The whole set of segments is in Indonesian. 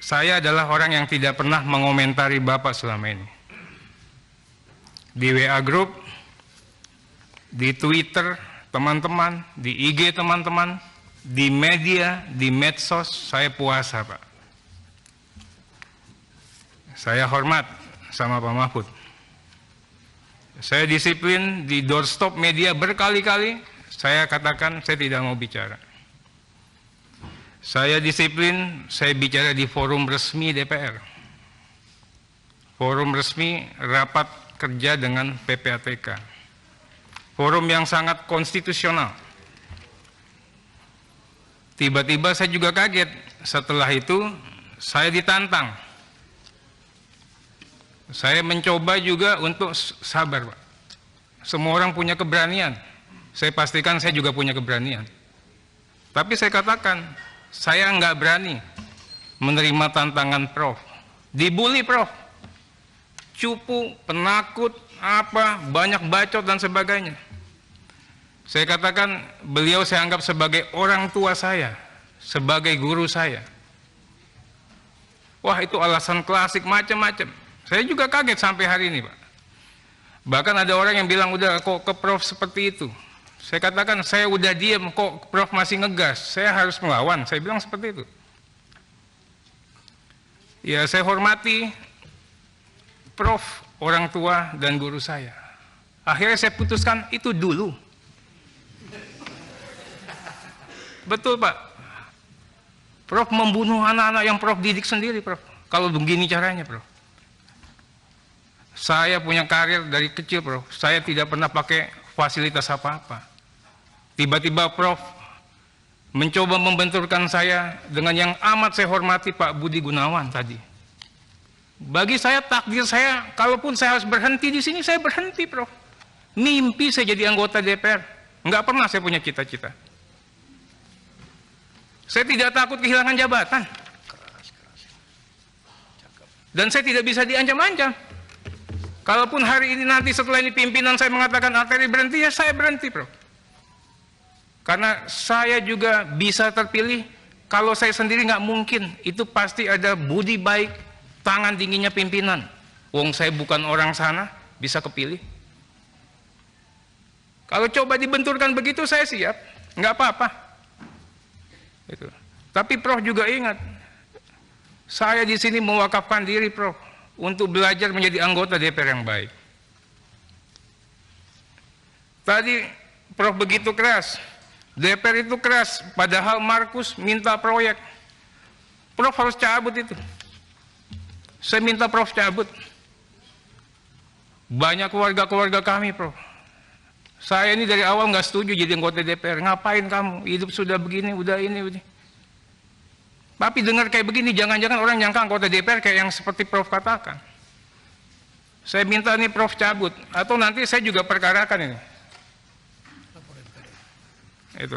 Saya adalah orang yang tidak pernah mengomentari Bapak selama ini. Di WA Group, di Twitter teman-teman, di IG teman-teman, di media, di medsos, saya puasa, Pak. Saya hormat sama Pak Mahfud. Saya disiplin di doorstop media berkali-kali, saya katakan saya tidak mau bicara. Saya disiplin, saya bicara di forum resmi DPR. Forum resmi rapat kerja dengan PPATK. Forum yang sangat konstitusional. Tiba-tiba saya juga kaget, setelah itu saya ditantang. Saya mencoba juga untuk sabar, Pak. Semua orang punya keberanian. Saya pastikan saya juga punya keberanian. Tapi saya katakan, saya nggak berani menerima tantangan Prof. Dibully Prof. Cupu, penakut, banyak bacot dan sebagainya. Saya katakan beliau saya anggap sebagai orang tua saya, sebagai guru saya. Wah, itu alasan klasik macam-macam. Saya juga kaget sampai hari ini, Pak. Bahkan ada orang yang bilang, udah kok ke Prof seperti itu. Saya katakan, saya udah diam, kok Prof masih ngegas, saya harus melawan. Saya bilang seperti itu. Ya, saya hormati Prof, orang tua dan guru saya. Akhirnya saya putuskan itu dulu. Betul, Pak. Prof membunuh anak-anak yang Prof didik sendiri, Prof. Kalau begini caranya, Prof. Saya punya karir dari kecil, Prof. Saya tidak pernah pakai fasilitas apa-apa. Tiba-tiba Prof mencoba membenturkan saya dengan yang amat saya hormati, Pak Budi Gunawan tadi. Bagi saya, takdir saya, kalaupun saya harus berhenti di sini, saya berhenti, Prof. Mimpi saya jadi anggota DPR. Nggak pernah saya punya cita-cita. Saya tidak takut kehilangan jabatan. Dan saya tidak bisa diancam-ancam. Kalaupun hari ini nanti setelah ini pimpinan saya mengatakan Arteri berhenti, ya saya berhenti, Prof. Karena saya juga bisa terpilih, kalau saya sendiri nggak mungkin, itu pasti ada budi baik, tangan dinginnya pimpinan. Wong saya bukan orang sana, bisa kepilih. Kalau coba dibenturkan begitu, saya siap, nggak apa-apa. Itu. Tapi Prof juga ingat, saya di sini mewakafkan diri, Prof, untuk belajar menjadi anggota DPR yang baik. Tadi Prof begitu keras. DPR itu keras, padahal Markus minta proyek. Prof harus cabut itu. Saya minta Prof cabut. Banyak keluarga-keluarga kami, Prof. Saya ini dari awal nggak setuju jadi anggota DPR. Ngapain kamu? Hidup sudah begini, udah ini. Tapi dengar kayak begini, jangan-jangan orang nyangka anggota DPR kayak yang seperti Prof katakan. Saya minta nih Prof cabut, atau nanti saya juga perkarakan ini. Itu.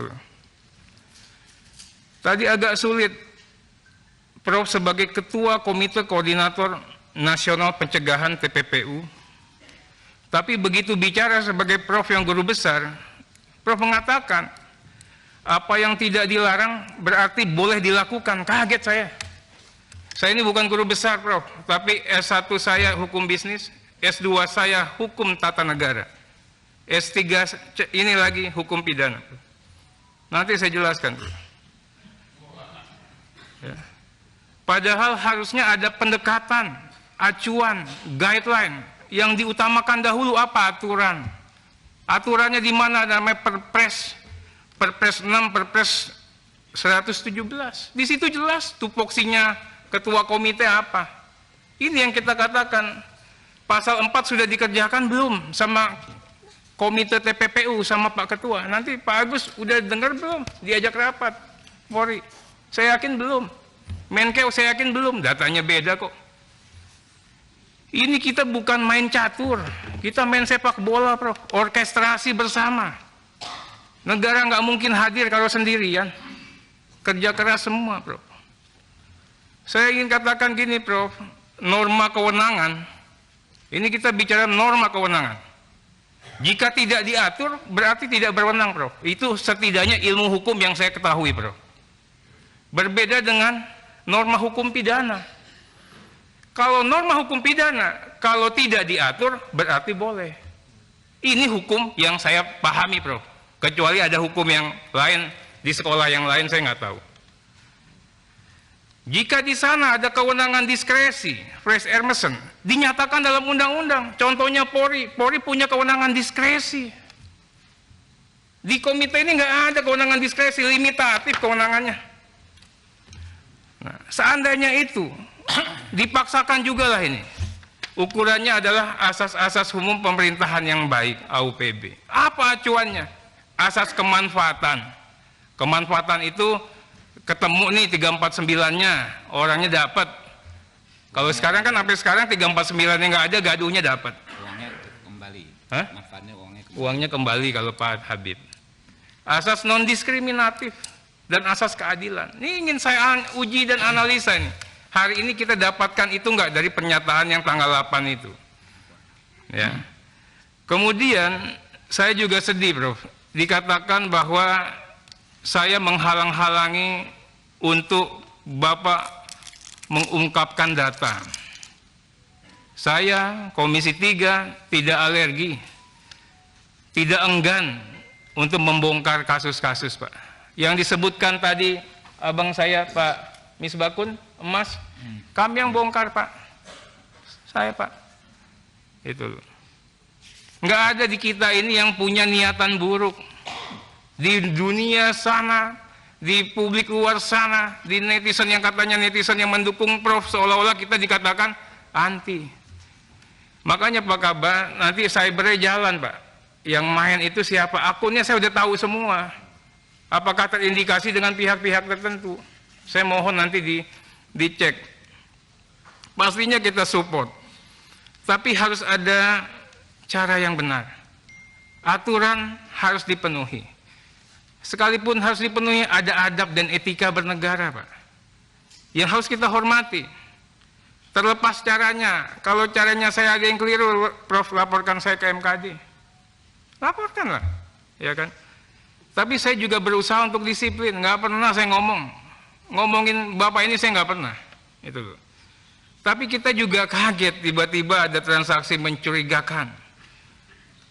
Tadi agak sulit, Prof sebagai Ketua Komite Koordinator Nasional Pencegahan TPPU, tapi begitu bicara sebagai Prof yang guru besar, Prof mengatakan apa yang tidak dilarang berarti boleh dilakukan. Kaget saya. Saya ini bukan guru besar, Prof, tapi S1 saya hukum bisnis, S2 saya hukum tata negara, S3 ini lagi hukum pidana. Nanti saya jelaskan. Ya. Padahal harusnya ada pendekatan, acuan, guideline. Yang diutamakan dahulu apa? Aturan. Aturannya di mana? Namanya Perpres 6, Perpres 117. Di situ jelas tupoksinya ketua komite apa. Ini yang kita katakan. Pasal 4 sudah dikerjakan belum sama Komite TPPU sama Pak Ketua? Nanti Pak Agus udah dengar belum? Diajak rapat Polri? Saya yakin belum. Menkeu saya yakin belum. Datanya beda kok. Ini kita bukan main catur. Kita main sepak bola, Prof. Orkestrasi bersama. Negara nggak mungkin hadir kalau sendirian. Kerja keras semua, Prof. Saya ingin katakan gini, Prof. Norma kewenangan. Ini kita bicara norma kewenangan. Jika tidak diatur, berarti tidak berwenang, Prof. Itu setidaknya ilmu hukum yang saya ketahui, Prof. Berbeda dengan norma hukum pidana. Kalau norma hukum pidana, kalau tidak diatur berarti boleh. Ini hukum yang saya pahami, Prof. Kecuali ada hukum yang lain di sekolah yang lain, saya nggak tahu. Jika di sana ada kewenangan diskresi, fresh Emerson, dinyatakan dalam undang-undang. Contohnya Polri punya kewenangan diskresi. Di komite ini nggak ada kewenangan diskresi, limitatif kewenangannya. Nah, seandainya itu dipaksakan juga lah ini. Ukurannya adalah asas-asas umum pemerintahan yang baik, AUPB. Apa acuannya? Asas kemanfaatan. Kemanfaatan itu ketemu nih 349-nya, orangnya dapat. Kalau sekarang kan sampai sekarang 349-nya nggak ada, gaduhnya dapat. Uangnya kembali. Hah? Manfaatnya uangnya kembali. Uangnya kembali kalau Pak Habib. Asas non diskriminatif dan asas keadilan. Ini ingin saya uji dan analisa nih. Hari ini kita dapatkan itu enggak dari pernyataan yang tanggal 8 itu. Ya. Kemudian saya juga sedih, Prof. Dikatakan bahwa saya menghalang-halangi untuk Bapak mengungkapkan data. Saya, Komisi 3, tidak alergi, tidak enggan untuk membongkar kasus-kasus, Pak. Yang disebutkan tadi abang saya, Pak Misbakun, Emas, kami yang bongkar, Pak. Saya, Pak. Itu. Nggak ada di kita ini yang punya niatan buruk. Di dunia sana, di publik luar sana, di netizen yang katanya netizen yang mendukung Prof, seolah-olah kita dikatakan anti. Makanya Pak Kabar, nanti cybernya jalan, Pak. Yang main itu siapa? Akunnya saya udah tahu semua. Apakah terindikasi dengan pihak-pihak tertentu? Saya mohon nanti dicek. Pastinya kita support. Tapi harus ada cara yang benar. Aturan harus dipenuhi. Sekalipun harus dipenuhi, ada adab dan etika bernegara, Pak. Yang harus kita hormati. Terlepas caranya, kalau caranya saya ada yang keliru, Prof, laporkan saya ke MKD. Laporkanlah, ya kan? Tapi saya juga berusaha untuk disiplin. Nggak pernah saya ngomongin Bapak ini saya nggak pernah. Itu. Tapi kita juga kaget tiba-tiba ada transaksi mencurigakan.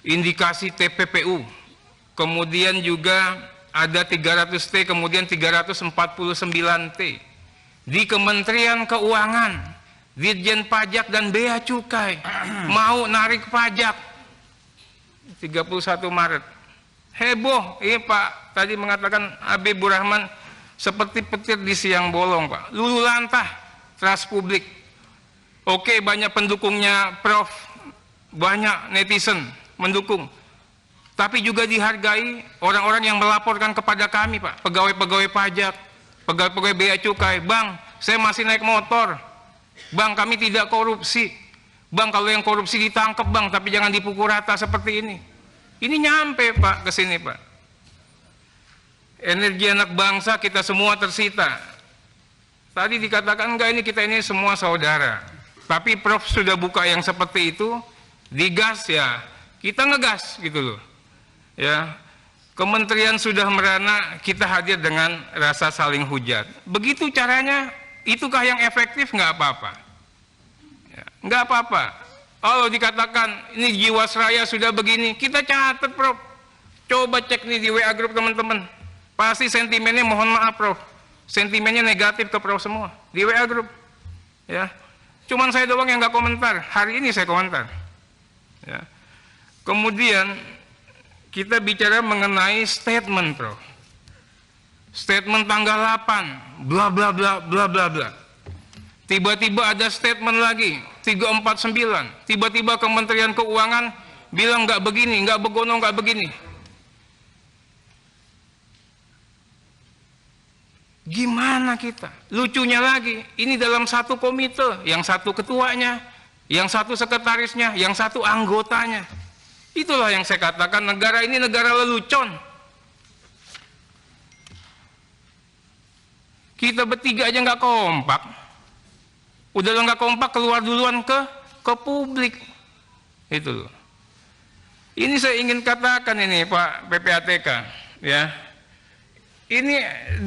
Indikasi TPPU. Kemudian juga ada 300T, kemudian 349T. Di Kementerian Keuangan, Ditjen Pajak dan Bea Cukai mau narik pajak 31 Maret. Heboh, iya Pak, tadi mengatakan Habibur Rahman seperti petir di siang bolong, Pak. Lulu lantah trust publik. Oke, banyak pendukungnya Prof, banyak netizen mendukung. Tapi juga dihargai orang-orang yang melaporkan kepada kami, Pak, pegawai-pegawai pajak, pegawai-pegawai bea cukai. Bang, saya masih naik motor. Bang, kami tidak korupsi. Bang, kalau yang korupsi ditangkap, Bang, tapi jangan dipukul rata seperti ini. Ini nyampe, Pak, ke sini, Pak. Energi anak bangsa kita semua tersita. Tadi dikatakan enggak, ini kita ini semua saudara. Tapi Prof sudah buka yang seperti itu, digas ya, kita ngegas gitu loh. Ya, kementerian sudah merana, kita hadir dengan rasa saling hujat. Begitu caranya, itukah yang efektif? Nggak apa-apa. Ya, nggak apa-apa. Kalau dikatakan ini Jiwasraya sudah begini, kita catat, Prof. Coba cek nih di WA grup teman-teman. Pasti sentimennya, mohon maaf, Prof, sentimennya negatif ke Prof semua di WA grup. Ya, cuman saya doang yang nggak komentar. Hari ini saya komentar. Ya. Kemudian kita bicara mengenai statement, Prof. Statement tanggal 8, bla bla bla bla bla bla. Tiba-tiba ada statement lagi, 349. Tiba-tiba Kementerian Keuangan bilang nggak begini, nggak begono, nggak begini. Gimana kita? Lucunya lagi, ini dalam satu komite, yang satu ketuanya, yang satu sekretarisnya, yang satu anggotanya. Itulah yang saya katakan, negara ini negara lelucon. Kita bertiga aja nggak kompak. Udah nggak kompak, keluar duluan ke publik. Itu loh. Ini saya ingin katakan ini Pak PPATK, ya. Ini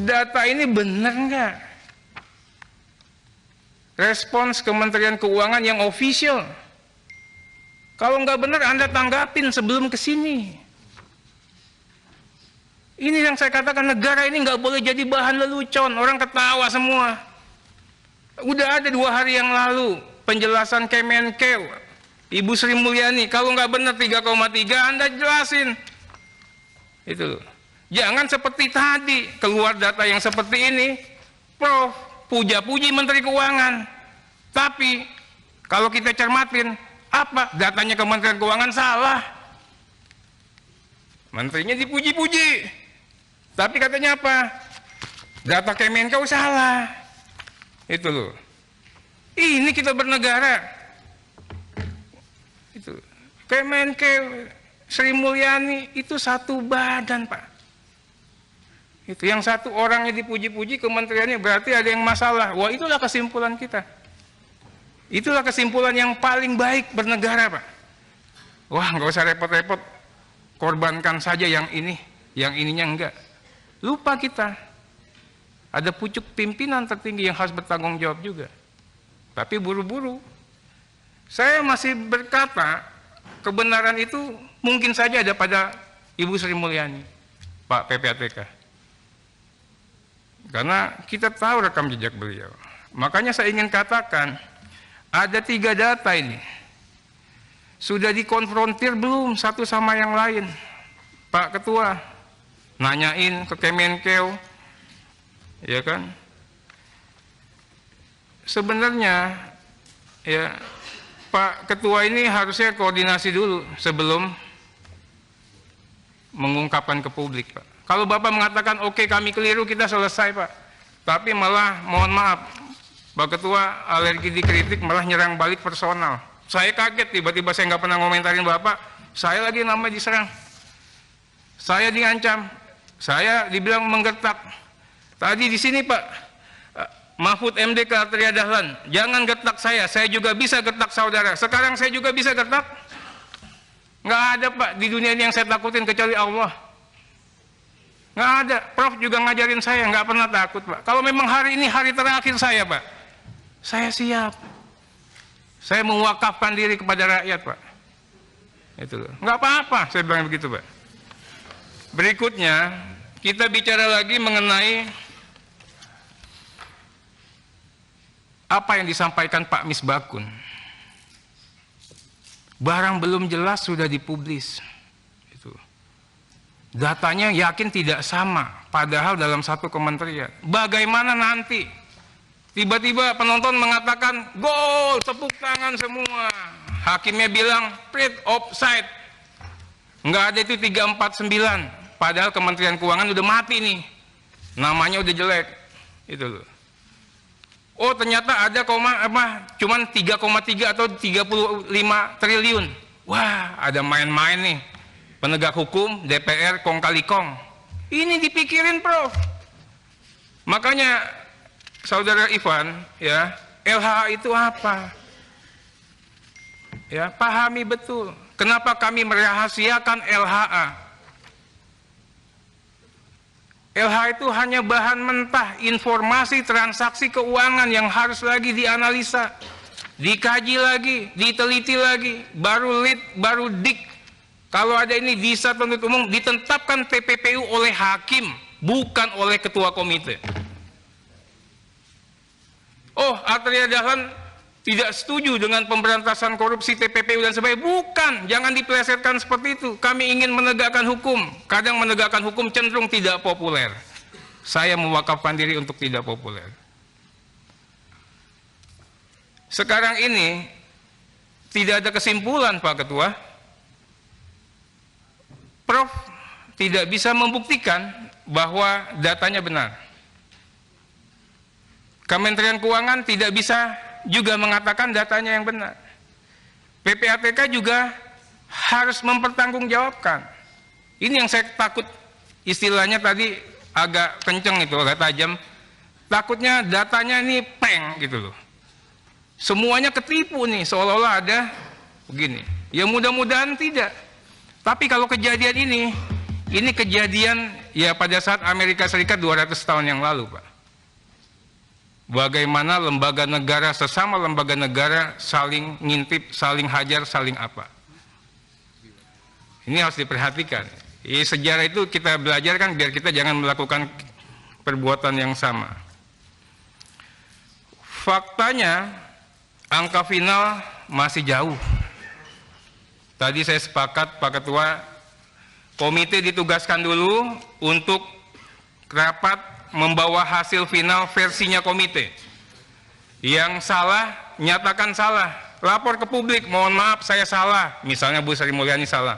data ini benar nggak? respons Kementerian Keuangan yang official. Kalau nggak benar Anda tanggapin sebelum ke sini. Ini yang saya katakan, negara ini nggak boleh jadi bahan lelucon, orang ketawa semua. Udah ada 2 hari yang lalu penjelasan Kemenkeu, Ibu Sri Mulyani, kalau nggak benar 3,3 Anda jelasin. Itu loh. Jangan seperti tadi, keluar data yang seperti ini, Prof, puja-puji Menteri Keuangan. Tapi kalau kita cermatin, apa? Datanya Kementerian Keuangan salah. Menterinya dipuji-puji. Tapi katanya apa? Data Kemenkeu salah. Itu loh. Ini kita bernegara. Itu. Kemenkeu, Sri Mulyani itu satu badan, Pak. Itu yang satu orangnya dipuji-puji, kementeriannya, berarti ada yang masalah. Wah, itulah kesimpulan kita. Itulah kesimpulan yang paling baik bernegara, Pak. Wah, nggak usah repot-repot, korbankan saja yang ini, yang ininya enggak. Lupa kita. Ada pucuk pimpinan tertinggi yang harus bertanggung jawab juga. Tapi buru-buru. Saya masih berkata, kebenaran itu mungkin saja ada pada Ibu Sri Mulyani, Pak PPATK. Karena kita tahu rekam jejak beliau. Makanya saya ingin katakan, ada 3 data ini. Sudah dikonfrontir belum satu sama yang lain? Pak Ketua, nanyain ke Kemenkeu, ya kan? Sebenarnya, ya Pak Ketua ini harusnya koordinasi dulu sebelum mengungkapkan ke publik, Pak. Kalau Bapak mengatakan, oke, kami keliru, kita selesai, Pak. Tapi malah, mohon maaf, Pak Ketua alergi dikritik, malah nyerang balik personal. Saya kaget, tiba-tiba saya nggak pernah ngomentarin Bapak, saya lagi namanya diserang. Saya diancam, saya dibilang menggertak. Tadi di sini, Pak, Mahfud MD ke Atria Dahlan, jangan gertak saya juga bisa gertak saudara. Sekarang saya juga bisa gertak. Nggak ada, Pak, di dunia ini yang saya takutin kecuali Allah. Nggak ada. Prof juga ngajarin saya, nggak pernah takut, Pak. Kalau memang hari ini hari terakhir saya, Pak, saya siap. Saya mewakafkan diri kepada rakyat, Pak. Itu loh. Nggak apa-apa, saya bilang begitu, Pak. Berikutnya, kita bicara lagi mengenai apa yang disampaikan Pak Misbakun. Barang belum jelas sudah dipublis. Datanya yakin tidak sama, padahal dalam satu kementerian. Bagaimana nanti? Tiba-tiba penonton mengatakan, gol, tepuk tangan semua. Hakimnya bilang, print offside. Nggak ada itu 349. Padahal Kementerian Keuangan udah mati nih. Namanya udah jelek. Itu loh. Oh, ternyata ada cuman 3,3 atau 35 triliun. Wah, ada main-main nih. Penegak hukum, DPR, kong kali kong. Ini dipikirin, Prof. Makanya, Saudara Ivan, ya, LHA itu apa? Ya, pahami betul. Kenapa kami merahasiakan LHA? LHA itu hanya bahan mentah, informasi transaksi keuangan yang harus lagi dianalisa, dikaji lagi, diteliti lagi, baru lead, baru dik. Kalau ada ini bisa penuntut umum ditetapkan TPPU oleh hakim, bukan oleh ketua komite. Oh, Atria Dahlan tidak setuju dengan pemberantasan korupsi TPPU dan sebagainya. Bukan, jangan dipelesetkan seperti itu. Kami ingin menegakkan hukum. Kadang menegakkan hukum cenderung tidak populer. Saya mewakafkan diri untuk tidak populer. Sekarang ini tidak ada kesimpulan, Pak Ketua. Prof tidak bisa membuktikan bahwa datanya benar. Kementerian Keuangan tidak bisa juga mengatakan datanya yang benar. PPATK juga harus mempertanggungjawabkan. Ini yang saya takut, istilahnya tadi agak kenceng itu, agak tajam. Takutnya datanya ini peng gitu loh. Semuanya ketipu nih, seolah-olah ada begini. Ya mudah-mudahan tidak. Tapi kalau kejadian ini kejadian ya pada saat Amerika Serikat 200 tahun yang lalu, Pak. Bagaimana lembaga negara, sesama lembaga negara saling ngintip, saling hajar, saling apa. Ini harus diperhatikan. Sejarah itu kita belajar kan biar kita jangan melakukan perbuatan yang sama. Faktanya angka final masih jauh. Tadi saya sepakat Pak Ketua, komite ditugaskan dulu untuk rapat membawa hasil final versinya komite. Yang salah, nyatakan salah. Lapor ke publik, mohon maaf saya salah. Misalnya Bu Sri Mulyani salah.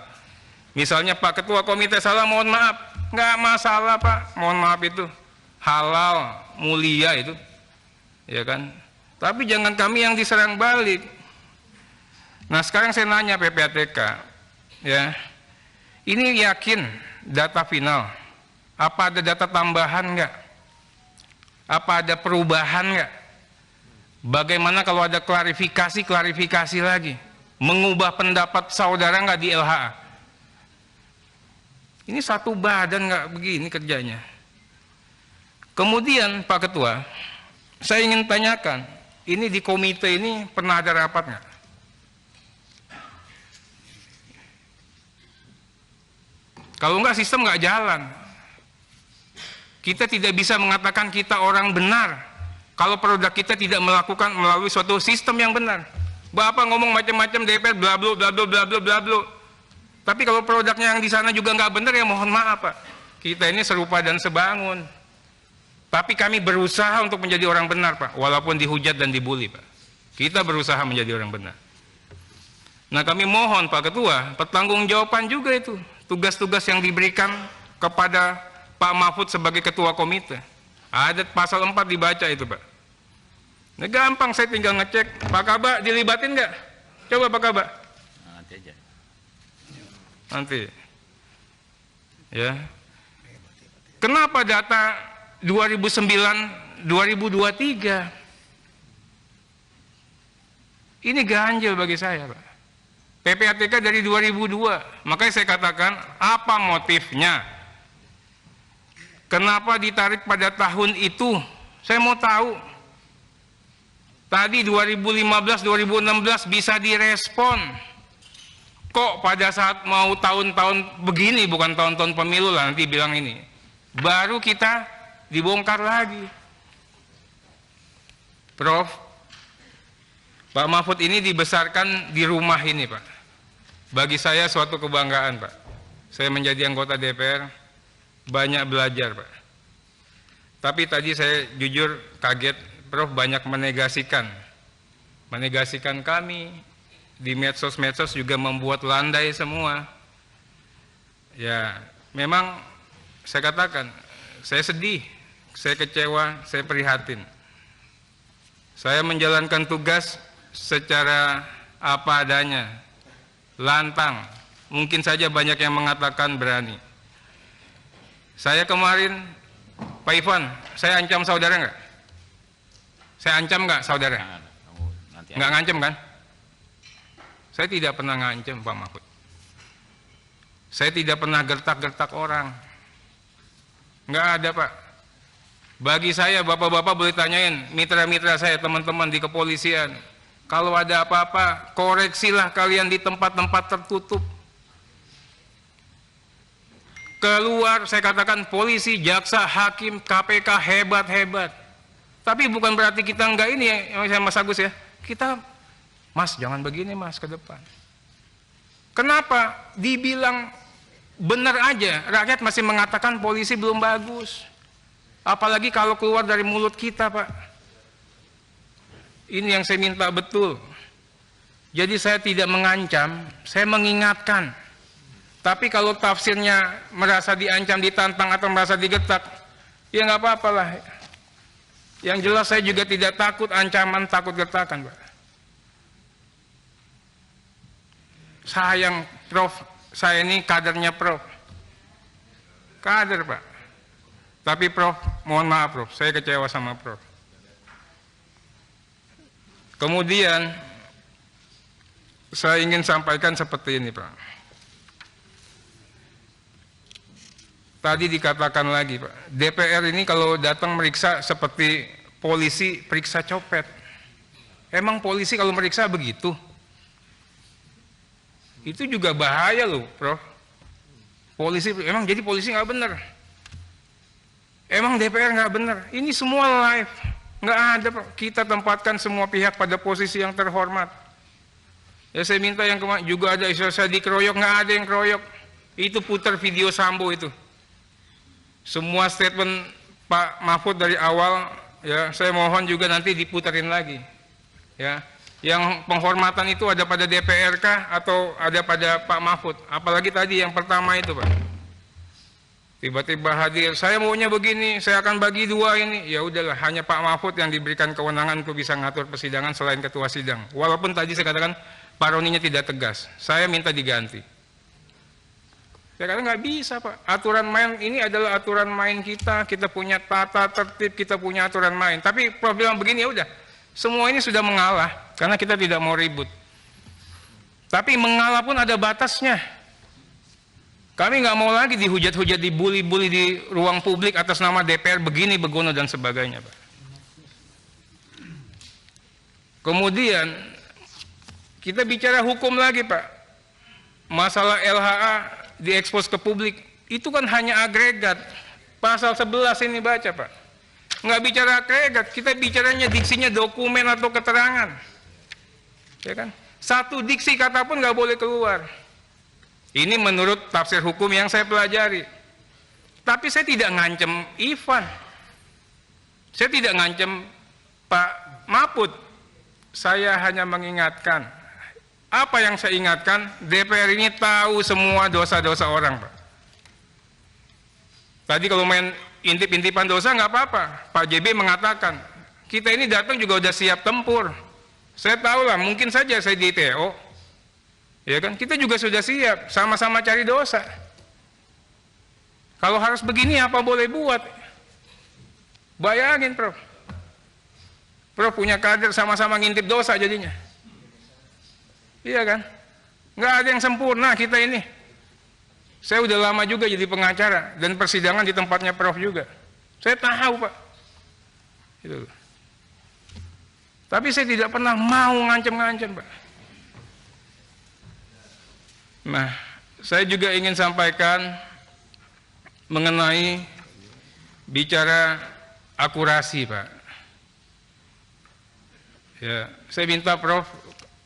Misalnya Pak Ketua komite salah, mohon maaf. Nggak masalah Pak, mohon maaf itu. Halal, mulia itu. Ya kan? Tapi jangan kami yang diserang balik. Nah sekarang saya nanya PPATK, ya, ini yakin data final? Apa ada data tambahan nggak? Apa ada perubahan nggak? Bagaimana kalau ada klarifikasi lagi? Mengubah pendapat saudara nggak di LHA? Ini satu badan nggak begini kerjanya. Kemudian Pak Ketua, saya ingin tanyakan, ini di komite ini pernah ada rapat nggak? Kalau nggak sistem nggak jalan. Kita tidak bisa mengatakan kita orang benar kalau produk kita tidak melakukan melalui suatu sistem yang benar. Bapak ngomong macam-macam DPR bla bla bla bla bla bla bla. Tapi kalau produknya yang di sana juga nggak benar, ya mohon maaf Pak. Kita ini serupa dan sebangun. Tapi kami berusaha untuk menjadi orang benar Pak, walaupun dihujat dan dibully Pak. Kita berusaha menjadi orang benar. Nah kami mohon Pak Ketua, pertanggungjawaban juga itu. Tugas-tugas yang diberikan kepada Pak Mahfud sebagai ketua komite. Ada pasal 4 dibaca itu Pak. Nah gampang, saya tinggal ngecek. Pak Kaba dilibatin nggak? Coba Pak Kaba. Nanti aja. Nanti. Ya. Kenapa data 2009 2023? Ini ganjil bagi saya Pak. PPATK dari 2002. Makanya saya katakan apa motifnya? Kenapa ditarik pada tahun itu? Saya mau tahu. Tadi 2015-2016 bisa direspon. Kok pada saat mau tahun-tahun begini, bukan tahun-tahun pemilu lah nanti bilang ini, baru kita dibongkar lagi. Prof, Pak Mahfud ini dibesarkan di rumah ini Pak. Bagi saya suatu kebanggaan Pak. Saya menjadi anggota DPR, banyak belajar Pak. Tapi tadi saya jujur kaget, Prof banyak menegasikan kami di medsos-medsos, juga membuat landai semua. Ya memang saya katakan, saya sedih, saya kecewa, saya prihatin. Saya menjalankan tugas secara apa adanya, lantang. Mungkin saja banyak yang mengatakan berani. Saya kemarin, Pak Ivan, saya ancam saudara nggak? Saya ancam nggak saudara? Nggak ngancam kan? Saya tidak pernah ngancam Pak Mahfud. Saya tidak pernah gertak-gertak orang. Nggak ada Pak. Bagi saya, bapak-bapak boleh tanyain mitra-mitra saya, teman-teman di kepolisian. Kalau ada apa-apa, koreksilah kalian di tempat-tempat tertutup. Keluar, saya katakan polisi, jaksa, hakim, KPK hebat-hebat. Tapi bukan berarti kita enggak ini ya, Mas Agus ya. Kita, Mas jangan begini Mas ke depan. Kenapa? Dibilang benar aja, rakyat masih mengatakan polisi belum bagus. Apalagi kalau keluar dari mulut kita Pak. Ini yang saya minta betul. Jadi saya tidak mengancam, saya mengingatkan. Tapi kalau tafsirnya merasa diancam, ditantang, atau merasa digetak, ya nggak apa-apalah. Yang jelas saya juga tidak takut ancaman, takut getakan, Pak. Sayang, Prof, saya ini kadernya Prof. Kader, Pak. Tapi Prof, mohon maaf Prof, saya kecewa sama Prof. Kemudian, saya ingin sampaikan seperti ini, Pak. Tadi dikatakan lagi Pak, DPR ini kalau datang meriksa seperti polisi periksa copet. Emang polisi kalau meriksa begitu? Itu juga bahaya loh, Prof. Polisi, emang jadi polisi nggak bener? Emang DPR nggak bener? Ini semua live, nggak ada, Prof. Kita tempatkan semua pihak pada posisi yang terhormat. Ya saya minta yang kemarin juga ada istilah saya dikeroyok, nggak ada yang keroyok. Itu putar video Sambo itu. Semua statement Pak Mahfud dari awal, ya saya mohon juga nanti diputarin lagi. Ya, yang penghormatan itu ada pada DPR kah atau ada pada Pak Mahfud? Apalagi tadi yang pertama itu, Pak. Tiba-tiba hadir, saya maunya begini, saya akan bagi dua ini. Ya udahlah, hanya Pak Mahfud yang diberikan kewenangan untuk bisa ngatur persidangan selain ketua sidang. Walaupun tadi saya katakan Pak Roninya tidak tegas, saya minta diganti. Saya kata nggak bisa, Pak. Aturan main ini adalah aturan main kita. Kita punya tata tertib, kita punya aturan main. Tapi Prof bilang begini, ya udah. Semua ini sudah mengalah karena kita tidak mau ribut. Tapi mengalah pun ada batasnya. Kami nggak mau lagi dihujat-hujat, dibully-bully di ruang publik atas nama DPR begini, begono dan sebagainya, Pak. Kemudian kita bicara hukum lagi, Pak. Masalah LHA diekspos ke publik itu kan hanya agregat. Pasal 11 ini baca, Pak. Nggak bicara agregat, kita bicaranya diksinya dokumen atau keterangan, ya kan? Satu diksi kata pun nggak boleh keluar. Ini menurut tafsir hukum yang saya pelajari. Tapi saya tidak ngancem Ivan, saya tidak ngancem Pak Mahfud. Saya hanya mengingatkan. Apa yang saya ingatkan? DPR ini tahu semua dosa-dosa orang, Pak. Tadi kalau main intip-intipan dosa nggak apa-apa. Pak JB mengatakan, kita ini datang juga udah siap tempur. Saya tahu lah, mungkin saja saya di TO. Ya kan, kita juga sudah siap, sama-sama cari dosa. Kalau harus begini apa boleh buat? Bayangin, Prof. Prof punya kader sama-sama ngintip dosa jadinya. Iya kan? Nggak ada yang sempurna kita ini. Saya udah lama juga jadi pengacara dan persidangan di tempatnya Prof juga. Saya tahu, Pak. Itu. Tapi saya tidak pernah mau ngancem-ngancem, Pak. Nah, saya juga ingin sampaikan mengenai bicara akurasi, Pak. Ya, saya minta Prof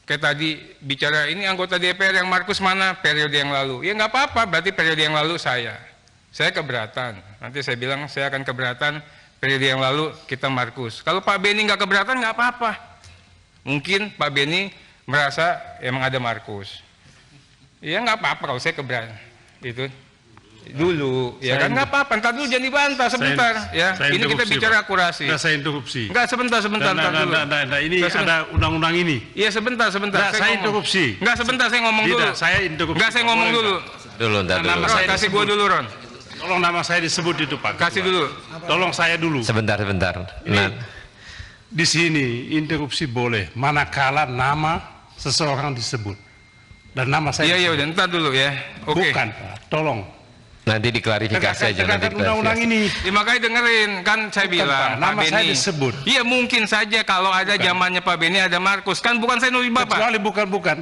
kayak tadi bicara ini anggota DPR yang Markus mana periode yang lalu. Ya nggak apa-apa, berarti periode yang lalu saya keberatan. Nanti saya bilang saya akan keberatan periode yang lalu kita Markus. Kalau Pak Beni nggak keberatan nggak apa-apa. Mungkin Pak Beni merasa emang ada Markus. Ya nggak apa-apa kalau saya keberatan. Itu dulu, ya kan nggak apa-apa. Ntar dulu jangan dibantah sebentar. Ini kita bicara akurasi. Nggak, saya interupsi. Nggak, sebentar. Nah, ini ada undang-undang ini. Iya sebentar. Nggak, saya interupsi. Nggak, sebentar saya ngomong dulu. Tidak, saya interupsi. Nggak, saya ngomong dulu. Nama saya kasih gua dulu, Ron. Tolong nama saya disebut itu, Pak. Kasih dulu. Tolong saya dulu. Sebentar. Nah, di sini interupsi boleh manakala nama seseorang disebut. Dan nama saya. Iya, udah ntar dulu ya. Oke. Bukan, Pak. Tolong. Nanti diklarifikasi aja nanti. Undang-undang ini. Ya, makanya dengerin kan saya bilang Pak, nama Pak saya Beni disebut. Iya mungkin saja kalau ada zamannya Pak Beni ada Markus, kan bukan saya nulis Bapak.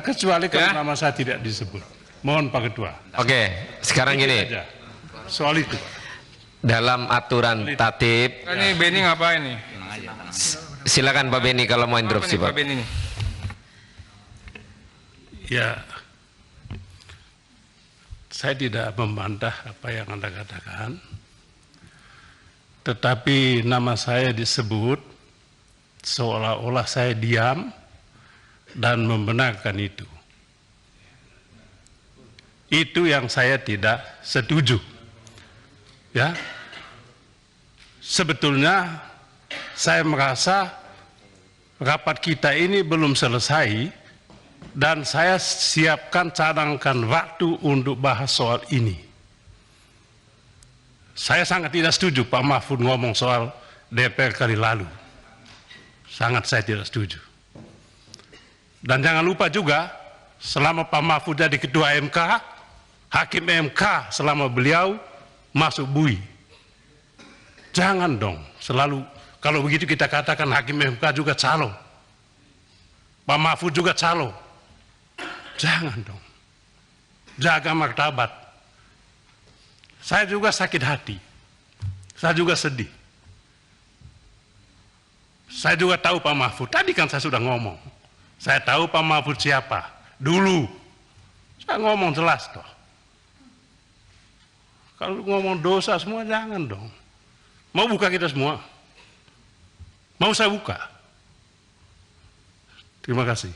Kecuali kalau Ya. nama saya tidak disebut. Mohon Pak Ketua. Oke, sekarang gini. Aja. Soal itu. Dalam aturan tatib, Ini Beni ngapain nih? silakan Pak Beni kalau mau Apa interupsi, nih Pak Pak. Beni nih? Ya, saya tidak membantah apa yang Anda katakan, tetapi nama saya disebut seolah-olah saya diam dan membenarkan itu. Itu yang saya tidak setuju. Ya, sebetulnya saya merasa rapat kita ini belum selesai dan saya siapkan cadangkan waktu untuk bahas soal ini. Saya sangat tidak setuju Pak Mahfud ngomong soal DPR kali lalu. Sangat saya tidak setuju. Dan jangan lupa juga, selama Pak Mahfud jadi ketua MK, hakim MK selama beliau masuk bui. Jangan dong selalu Kalau begitu kita katakan Hakim MK juga calo, Pak Mahfud juga calo. Jangan dong. Jaga martabat. Saya juga sakit hati. Saya juga sedih. Saya juga tahu Pak Mahfud. Tadi kan saya sudah ngomong. Saya tahu Pak Mahfud siapa. Dulu. Saya ngomong jelas toh. Kalau ngomong dosa semua jangan dong. Mau buka kita semua? Mau saya buka? Terima kasih.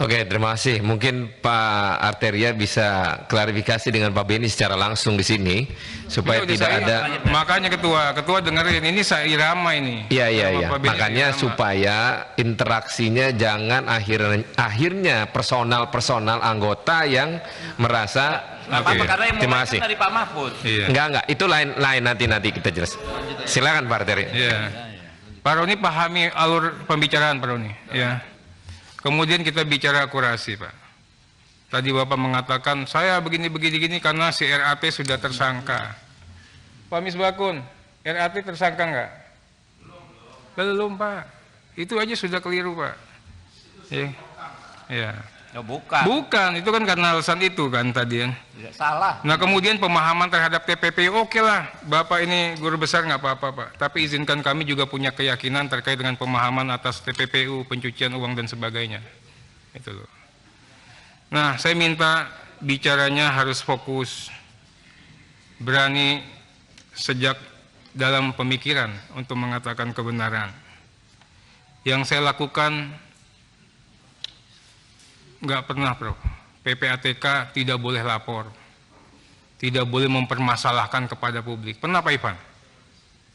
Oke, terima kasih. Mungkin Pak Arteria bisa klarifikasi dengan Pak Beni secara langsung di sini supaya Ini udah tidak saya- ada. Makanya ketua dengerin, ini saya irama ini. Iya, iya, Sama iya. Pak Beni Makanya irama. supaya interaksinya jangan akhirnya personal anggota yang merasa. Apa karena yang Terima mulai kasih. kan dari Pak Mahfud. Iya. Enggak, itu lain nanti kita jelas. Silakan Pak Arteria. Iya. Pak Roni pahami alur pembicaraan Pak Roni. Ya. Kemudian kita bicara akurasi Pak. Tadi Bapak mengatakan saya begini karena si RAT sudah tersangka. Pak Misbakun, RAT tersangka enggak? Belum Pak. Itu aja sudah keliru Pak. Ya. Ya. Ya bukan. Bukan, itu kan karena alasan itu kan tadi ya. Tidak salah. Nah kemudian pemahaman terhadap TPPU, oke lah, Bapak ini guru besar nggak apa-apa Pak. Tapi izinkan kami juga punya keyakinan terkait dengan pemahaman atas TPPU, pencucian uang dan sebagainya. Itu loh. Nah saya minta bicaranya harus fokus, berani sejak dalam pemikiran untuk mengatakan kebenaran. Yang saya lakukan nggak pernah Bro. PPATK tidak boleh lapor, tidak boleh mempermasalahkan kepada publik. Pernah Pak Ivan?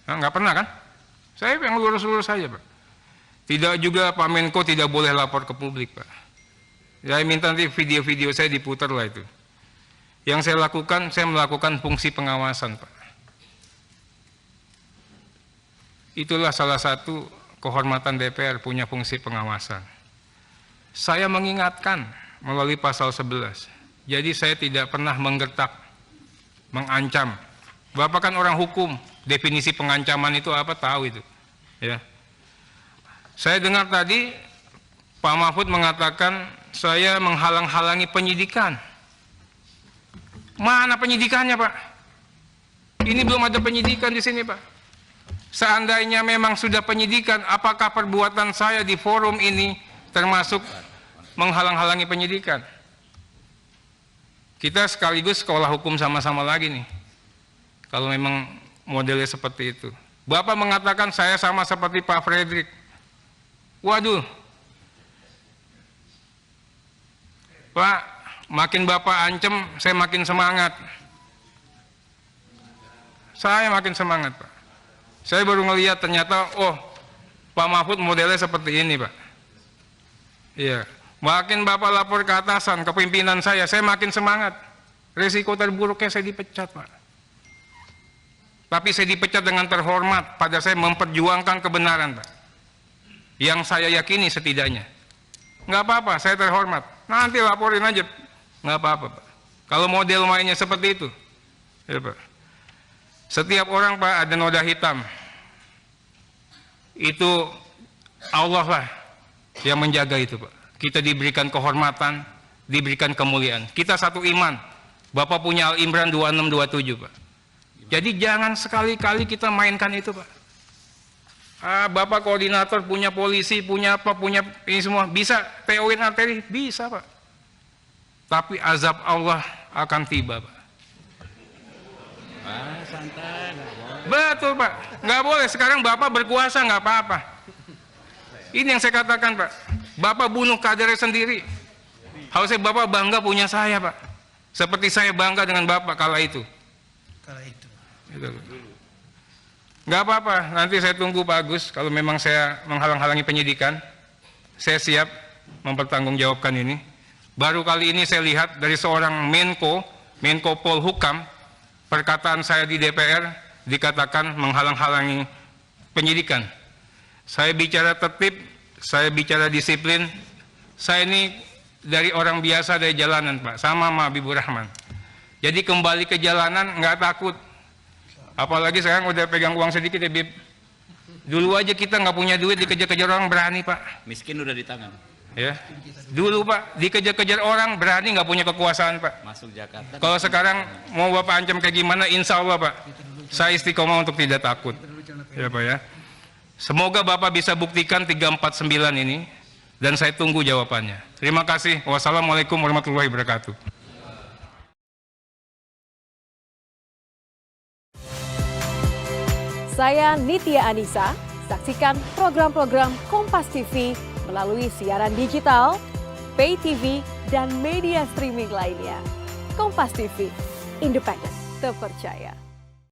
Nah, nggak pernah kan? Saya yang lurus-lurus saja Pak. Tidak juga Pak Menko tidak boleh lapor ke publik Pak. Saya minta nanti video-video saya diputar lah itu. Yang saya lakukan, saya melakukan fungsi pengawasan Pak. Itulah salah satu kehormatan DPR, punya fungsi pengawasan. Saya mengingatkan melalui pasal 11. Jadi saya tidak pernah menggertak, mengancam. Bapak kan orang hukum, definisi pengancaman itu apa tahu itu. Ya. Saya dengar tadi Pak Mahfud mengatakan saya menghalang-halangi penyidikan. Mana penyidikannya Pak? Ini belum ada penyidikan di sini Pak. Seandainya memang sudah penyidikan, apakah perbuatan saya di forum ini termasuk menghalang-halangi penyidikan? Kita sekaligus sekolah hukum sama-sama lagi nih. Kalau memang modelnya seperti itu. Bapak mengatakan saya sama seperti Pak Fredrik. Waduh. Pak, makin Bapak ancam, saya makin semangat. Saya makin semangat Pak. Saya baru ngelihat ternyata, oh Pak Mahfud modelnya seperti ini Pak. Iya. Makin Bapak lapor ke atasan, ke pimpinan saya makin semangat. Risiko terburuknya saya dipecat Pak. Tapi saya dipecat dengan terhormat, pada saya memperjuangkan kebenaran Pak. Yang saya yakini setidaknya. Nggak apa-apa, saya terhormat. Nanti laporin aja. Nggak apa-apa Pak. Kalau model mainnya seperti itu. Ya Pak. Setiap orang Pak ada noda hitam. Itu Allah lah yang menjaga itu Pak. Kita diberikan kehormatan, diberikan kemuliaan. Kita satu iman. Bapak punya Al-Imran 26-27 Pak. Jadi jangan sekali-kali kita mainkan itu Pak. Bapak koordinator punya polisi, punya apa, punya ini semua. Bisa TO-in arteri? Bisa Pak. Tapi azab Allah akan tiba Pak. Betul Pak. Nggak boleh. Sekarang Bapak berkuasa nggak apa-apa. Ini yang saya katakan Pak. Bapak bunuh kadernya sendiri. Harusnya Bapak bangga punya saya Pak. Seperti saya bangga dengan Bapak kala itu. Nggak apa-apa. Nanti saya tunggu Pak Agus. Kalau memang saya menghalang-halangi penyidikan, saya siap mempertanggungjawabkan ini. Baru kali ini saya lihat dari seorang Menko Polhukam, perkataan saya di DPR dikatakan menghalang-halangi penyidikan. Saya bicara tertib, saya bicara disiplin. Saya ini dari orang biasa dari jalanan Pak, sama Habibur Rahman. Jadi kembali ke jalanan nggak takut. Apalagi sekarang udah pegang uang sedikit ya Bib. Dulu aja kita nggak punya duit, dikejar-kejar orang berani, Pak. Miskin udah di tangan. Ya, dulu Pak, dikejar-kejar orang berani, nggak punya kekuasaan, Pak. Masuk Jakarta. Kalau sekarang mau Bapak ancam kayak gimana, insya Allah Pak, saya istiqomah untuk tidak takut. Ya Pak ya. Semoga Bapak bisa buktikan 349 ini, dan saya tunggu jawabannya. Terima kasih. Wassalamualaikum warahmatullahi wabarakatuh. Saya Nitya Anissa, saksikan program-program Kompas TV melalui siaran digital, pay TV, dan media streaming lainnya. Kompas TV, independen, terpercaya.